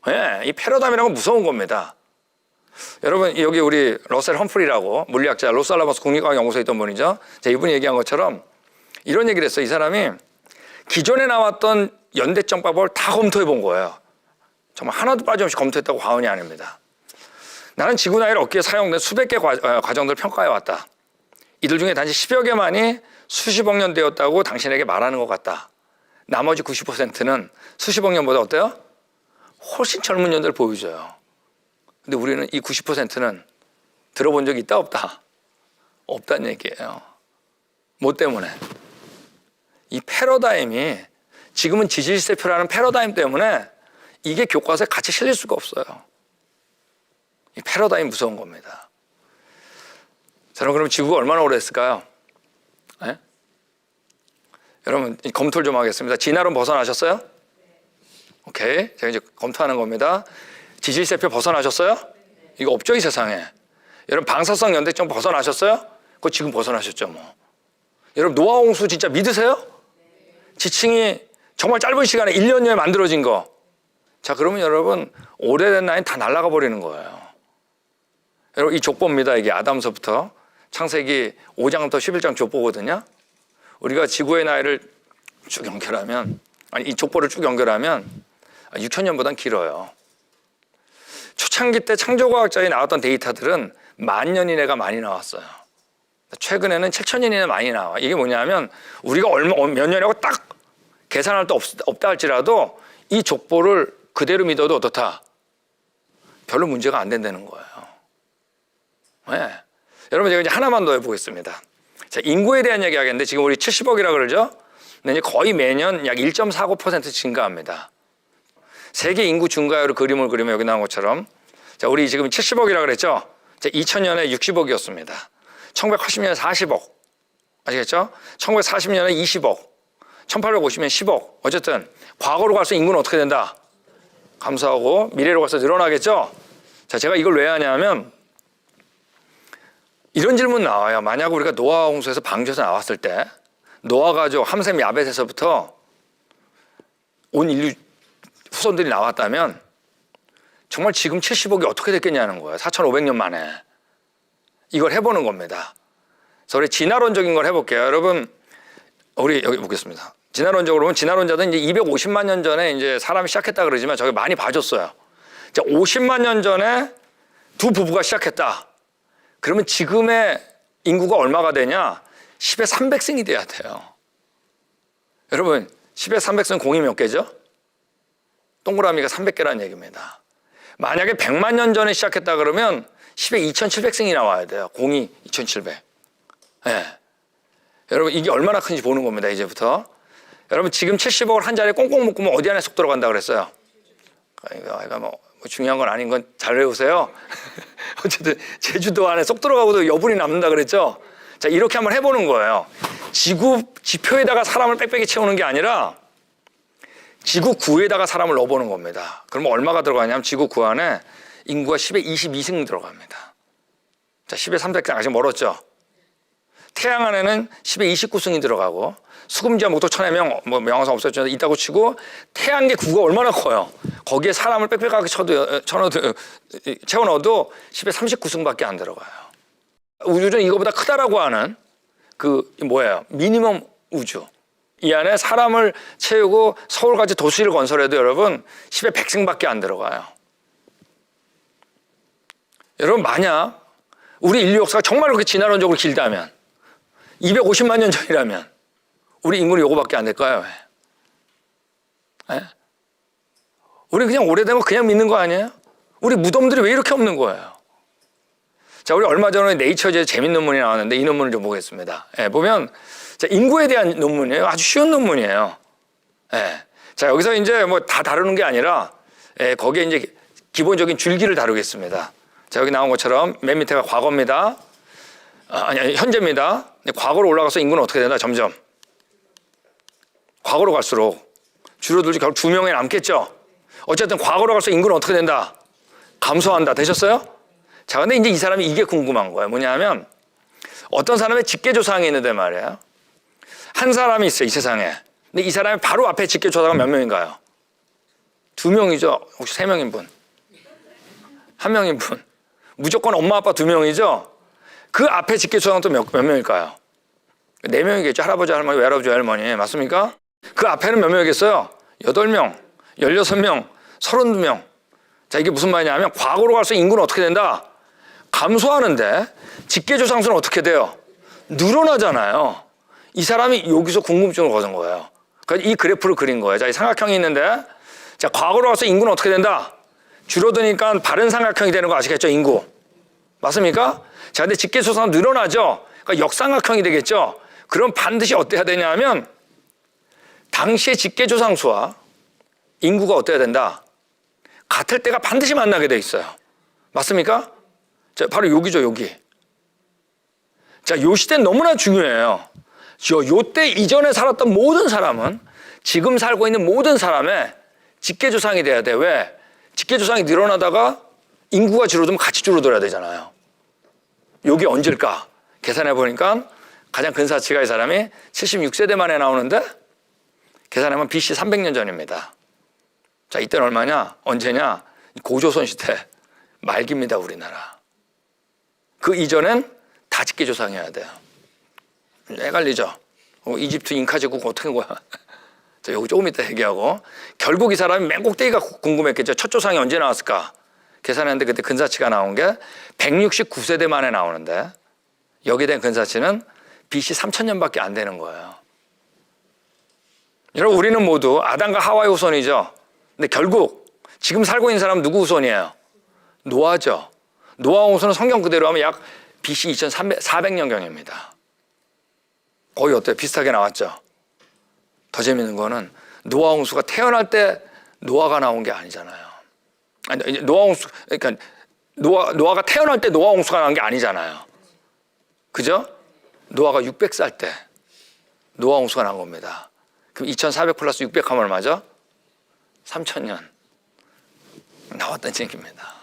네, 이 패러다임이라는 건 무서운 겁니다. 여러분 여기 우리 러셀 험프리라고 물리학자 로스알라모스 국립과학연구소에 있던 분이죠. 이분이 얘기한 것처럼 이런 얘기를 했어요. 이 사람이 기존에 나왔던 연대점밥을 다 검토해 본 거예요. 정말 하나도 빠짐없이 검토했다고 과언이 아닙니다. 나는 지구 나이를 얻기에 사용된 수백 개 과정들을 평가해 왔다. 이들 중에 단지 10여 개만이 수십억 년 되었다고 당신에게 말하는 것 같다. 나머지 90%는 수십억 년보다 어때요? 훨씬 젊은 년들을 보여줘요. 근데 우리는 이 90%는 들어본 적이 있다 없다? 없다는 얘기예요. 뭐 때문에? 이 패러다임이 지금은 지질세표라는 패러다임 때문에 이게 교과서에 같이 실릴 수가 없어요. 이 패러다임 무서운 겁니다. 자, 그럼 지구가 얼마나 오래됐을까요? 네? 여러분 검토를 좀 하겠습니다. 진화론 벗어나셨어요? 오케이. 제가 이제 검토하는 겁니다. 지질세표 벗어나셨어요? 이거 없죠, 이 세상에. 여러분 방사성 연대점 벗어나셨어요? 그거 지금 벗어나셨죠, 뭐. 여러분 노아홍수 진짜 믿으세요? 지층이 정말 짧은 시간에 1년여에 만들어진 거. 자, 그러면 여러분 오래된 나이는 다 날아가 버리는 거예요. 여러분 이 족보입니다. 이게 아담서부터 창세기 5장부터 11장 족보거든요. 우리가 지구의 나이를 쭉 연결하면 아니 이 족보를 쭉 연결하면 6,000년보단 길어요. 초창기 때 창조과학자에 나왔던 데이터들은 10,000년 이내가 많이 나왔어요. 최근에는 7,000년 이내 많이 나와. 이게 뭐냐면 우리가 몇 년이라고 딱 계산할 데 없다 할지라도 이 족보를 그대로 믿어도 어떻다? 별로 문제가 안 된다는 거예요. 네. 여러분 제가 이제 하나만 더 해보겠습니다. 자, 인구에 대한 얘기 하겠는데 지금 우리 70억이라 그러죠? 근데 이제 거의 매년 약 1.49% 증가합니다. 세계 인구 증가율 그림을 그리면 여기 나온 것처럼 자, 우리 지금 70억이라 그랬죠? 자, 2000년에 60억이었습니다. 1980년에 40억. 아시겠죠? 1940년에 20억. 1850년 10억. 어쨌든 과거로 갈수록 인구는 어떻게 된다? 감소하고 미래로 갈수록 늘어나겠죠? 자, 제가 이걸 왜 하냐면 이런 질문 나와요. 만약 우리가 노아 홍수에서 방주에서 나왔을 때 노아 가족 함셈 야벳에서부터 온 인류 후손들이 나왔다면 정말 지금 70억이 어떻게 됐겠냐는 거예요. 4,500년 만에. 이걸 해보는 겁니다. 그래서 우리 진화론적인 걸 해볼게요. 여러분, 우리 여기 보겠습니다. 진화론적으로 보면 진화론자들은 이제 250만 년 전에 이제 사람이 시작했다 그러지만 저게 많이 봐줬어요. 자, 50만 년 전에 두 부부가 시작했다. 그러면 지금의 인구가 얼마가 되냐? 10의 300승이 돼야 돼요. 여러분, 10의 300승 공이 몇 개죠? 동그라미가 300개라는 얘기입니다. 만약에 100만 년 전에 시작했다 그러면 10의 2700승이 나와야 돼요. 공이 2700. 네. 여러분 이게 얼마나 큰지 보는 겁니다. 이제부터. 여러분 지금 70억을 한 자리에 꽁꽁 묶으면 어디 안에 쏙 들어간다 그랬어요? 이거 뭐 중요한 건 아닌 건 잘 외우세요. 어쨌든 제주도 안에 쏙 들어가고도 여분이 남는다 그랬죠? 자, 이렇게 한번 해보는 거예요. 지구 지표에다가 사람을 빽빽이 채우는 게 아니라 지구 구에다가 사람을 넣어보는 겁니다. 그러면 얼마가 들어가냐면 지구 구 안에 인구가 10의 22승 들어갑니다. 자, 10의 300승 아직 멀었죠? 태양 안에는 10의 29승이 들어가고 수금지와 목토 천해 명, 뭐 명왕성 없었죠. 있다고 치고 태양계 구가 얼마나 커요. 거기에 사람을 빽빽하게 채워 넣어도 10의 39승밖에 안 들어가요. 우주는 이거보다 크다라고 하는 그 뭐예요? 미니멈 우주. 이 안에 사람을 채우고 서울같이 도시를 건설해도 여러분 10의 100승밖에 안 들어가요. 여러분 만약 우리 인류 역사가 정말 그렇게 진화론적으로 길다면 250만 년 전이라면 우리 인구는 요거밖에 안 될까요? 네? 우리 그냥 오래된 거 그냥 믿는 거 아니에요? 우리 무덤들이 왜 이렇게 없는 거예요? 자, 우리 얼마 전에 네이처지에 재밌는 논문이 나왔는데 이 논문을 좀 보겠습니다. 네, 보면 자, 인구에 대한 논문이에요. 아주 쉬운 논문이에요. 네. 자, 여기서 이제 뭐 다 다루는 게 아니라 거기에 이제 기본적인 줄기를 다루겠습니다. 자, 여기 나온 것처럼 맨 밑에가 과거입니다. 아니, 현재입니다. 과거로 올라가서 인구는 어떻게 된다? 점점. 과거로 갈수록 줄어들지 결국 2명이 남겠죠. 어쨌든 과거로 갈수록 인구는 어떻게 된다? 감소한다. 되셨어요? 자, 근데 이제 이 사람이 이게 궁금한 거예요. 뭐냐면 어떤 사람의 직계조상이 있는데 말이에요. 한 사람이 있어요, 이 세상에. 근데 이 사람이 바로 앞에 직계조상은 몇 명인가요? 2명이죠. 혹시 3명인 분? 1명인 분? 무조건 엄마, 아빠 2명이죠? 그 앞에 직계조상은 또 몇 명일까요? 4명이겠죠. 할아버지, 할머니, 외할아버지, 할머니. 맞습니까? 그 앞에는 몇 명이겠어요? 8명, 16명, 32명. 자, 이게 무슨 말이냐면 과거로 갈수록 인구는 어떻게 된다? 감소하는데 직계조상수는 어떻게 돼요? 늘어나잖아요. 이 사람이 여기서 궁금증을 가진 거예요. 그러니까 이 그래프를 그린 거예요. 자, 이 삼각형이 있는데 자, 과거로 가서 인구는 어떻게 된다? 줄어드니까 바른 삼각형이 되는 거 아시겠죠? 인구. 맞습니까? 자, 근데 직계조상은 늘어나죠? 그러니까 역삼각형이 되겠죠? 그럼 반드시 어때야 되냐면 당시의 직계조상수와 인구가 어때야 된다? 같을 때가 반드시 만나게 돼 있어요. 맞습니까? 자, 바로 여기죠, 여기. 자, 요 시대는 너무나 중요해요. 요때 이전에 살았던 모든 사람은 지금 살고 있는 모든 사람의 직계조상이 돼야 돼. 왜? 직계조상이 늘어나다가 인구가 줄어들면 같이 줄어들어야 되잖아요. 여기 언제일까? 계산해 보니까 가장 근사치가 이 사람이 76세대 만에 나오는데 계산하면 BC 300년 전입니다. 자, 이때는 얼마냐? 언제냐? 고조선 시대 말기입니다, 우리나라. 그 이전엔 다 직계조상이어야 돼요. 헷갈리죠? 이집트 잉카 제국 어떻게 된 거야? 요거 조금 이따 얘기하고. 결국 이 사람이 맨 꼭대기가 궁금했겠죠. 첫 조상이 언제 나왔을까? 계산했는데 그때 근사치가 나온 게 169세대 만에 나오는데 여기에 대한 근사치는 BC 3000년밖에 안 되는 거예요. 여러분, 우리는 모두 아담과 하와의 후손이죠. 근데 결국 지금 살고 있는 사람은 누구 후손이에요? 노아죠. 노아 후손은 성경 그대로 하면 약 BC 2400년경입니다. 거의 어때요? 비슷하게 나왔죠. 더 재밌는 거는 노아 홍수가 태어날 때 노아가 나온 게 아니잖아요. 아니, 노아 홍수, 그러니까 노아가 태어날 때 노아 홍수가 나온 게 아니잖아요. 그죠? 노아가 600살 때 노아 홍수가 난 겁니다. 그럼 2400 플러스 600 하면 얼마죠? 3000년 나왔다는 얘기입니다.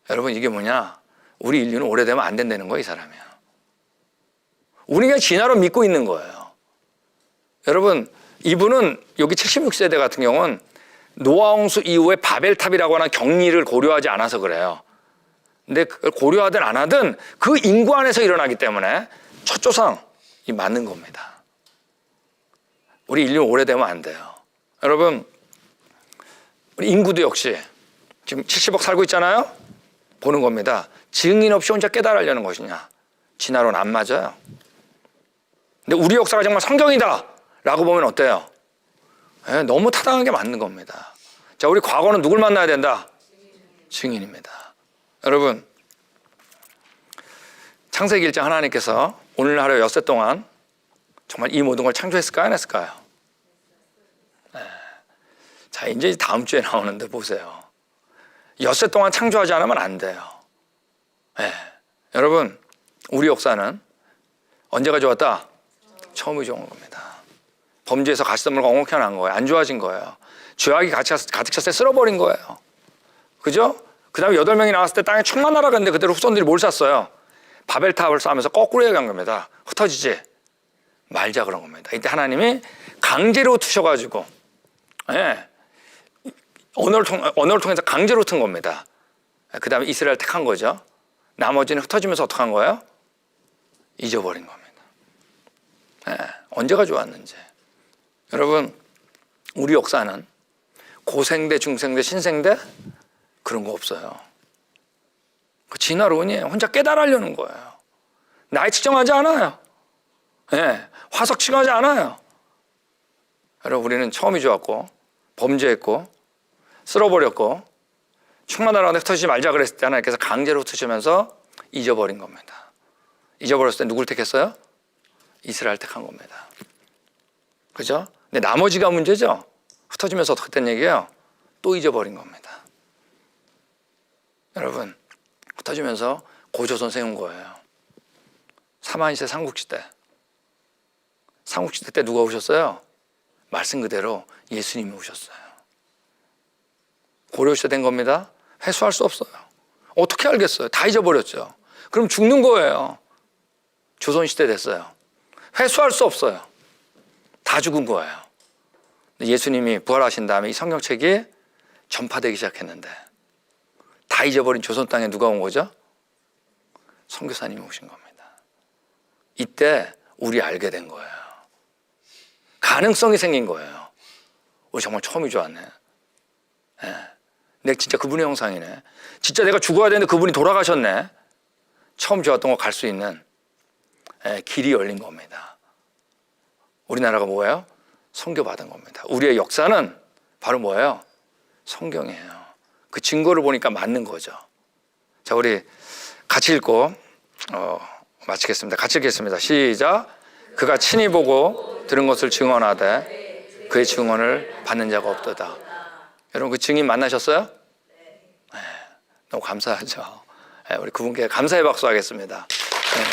여러분, 이게 뭐냐? 우리 인류는 오래되면 안 된다는 거예요, 이 사람이요. 우리가 진화로 믿고 있는 거예요. 여러분, 이분은 여기 76세대 같은 경우는 노아 홍수 이후에 바벨탑이라고 하는 경리를 고려하지 않아서 그래요. 근데 그걸 고려하든 안 하든 그 인구 안에서 일어나기 때문에 첫 조상이 맞는 겁니다. 우리 인류는 오래되면 안 돼요. 여러분, 우리 인구도 역시 지금 70억 살고 있잖아요. 보는 겁니다. 증인 없이 혼자 깨달으려는 것이냐? 진화로는 안 맞아요. 근데 우리 역사가 정말 성경이다 라고 보면 어때요? 네, 너무 타당하게 맞는 겁니다. 자, 우리 과거는 누굴 만나야 된다? 증인입니다. 여러분, 창세기 1장 하나님께서 오늘 하루 엿새 동안 정말 이 모든 걸 창조했을까요? 안 했을까요? 네. 자, 이제 다음 주에 나오는데 보세요. 엿새 동안 창조하지 않으면 안 돼요. 네. 여러분, 우리 역사는 언제가 좋았다? 처음이 좋은 겁니다. 범죄에서 가시덤불과 엉겅퀴가 난 거예요. 안 좋아진 거예요. 죄악이 가득 찼을 때 쓸어버린 거예요. 그죠? 그 다음에 8명이 나왔을 때 땅에 충만하라 그랬는데 그대로 후손들이 뭘 샀어요? 바벨탑을 쌓으면서 거꾸로 얘기한 겁니다. 흩어지지 말자 그런 겁니다. 이때 하나님이 강제로 트셔가지고, 예, 언어를 통해서 강제로 튼 겁니다. 그 다음에 이스라엘 택한 거죠. 나머지는 흩어지면서 어떻게 한 거예요? 잊어버린 겁니다. 예, 언제가 좋았는지. 여러분, 우리 역사는 고생대, 중생대, 신생대 그런 거 없어요. 그 진화론이 혼자 깨달으려는 거예요. 나이 측정하지 않아요. 예, 화석 측정하지 않아요. 여러분, 우리는 처음이 좋았고 범죄했고 쓸어버렸고 충만하라고 흩어지지 말자 그랬을 때 하나님께서 강제로 흩으시면서 잊어버린 겁니다. 잊어버렸을 때 누굴 택했어요? 이스라엘 택한 겁니다. 그죠? 근데 나머지가 문제죠. 흩어지면서 어떻게 된 얘기예요? 또 잊어버린 겁니다. 여러분, 흩어지면서 고조선 세운 거예요. 사만시대 삼국시대. 삼국시대 때 누가 오셨어요? 말씀 그대로 예수님이 오셨어요. 고려시대 된 겁니다. 회수할 수 없어요. 어떻게 알겠어요? 다 잊어버렸죠. 그럼 죽는 거예요. 조선시대 됐어요. 회수할 수 없어요. 다 죽은 거예요. 예수님이 부활하신 다음에 이 성경책이 전파되기 시작했는데 다 잊어버린 조선 땅에 누가 온 거죠? 선교사님이 오신 겁니다. 이때 우리 알게 된 거예요. 가능성이 생긴 거예요. 우리 정말 처음이 좋았네. 네. 내가 진짜 그분의 형상이네. 진짜 내가 죽어야 되는데 그분이 돌아가셨네. 처음 좋았던 거 갈 수 있는 길이 열린 겁니다. 우리나라가 뭐예요? 선교받은 겁니다. 우리의 역사는 바로 뭐예요? 성경이에요. 그 증거를 보니까 맞는 거죠. 자, 우리 같이 읽고 마치겠습니다. 같이 읽겠습니다. 시작. 그가 친히 보고 들은 것을 증언하되 그의 증언을 받는 자가 없도다. 여러분, 그 증인 만나셨어요? 네, 너무 감사하죠. 네, 우리 그분께 감사의 박수 하겠습니다. 네.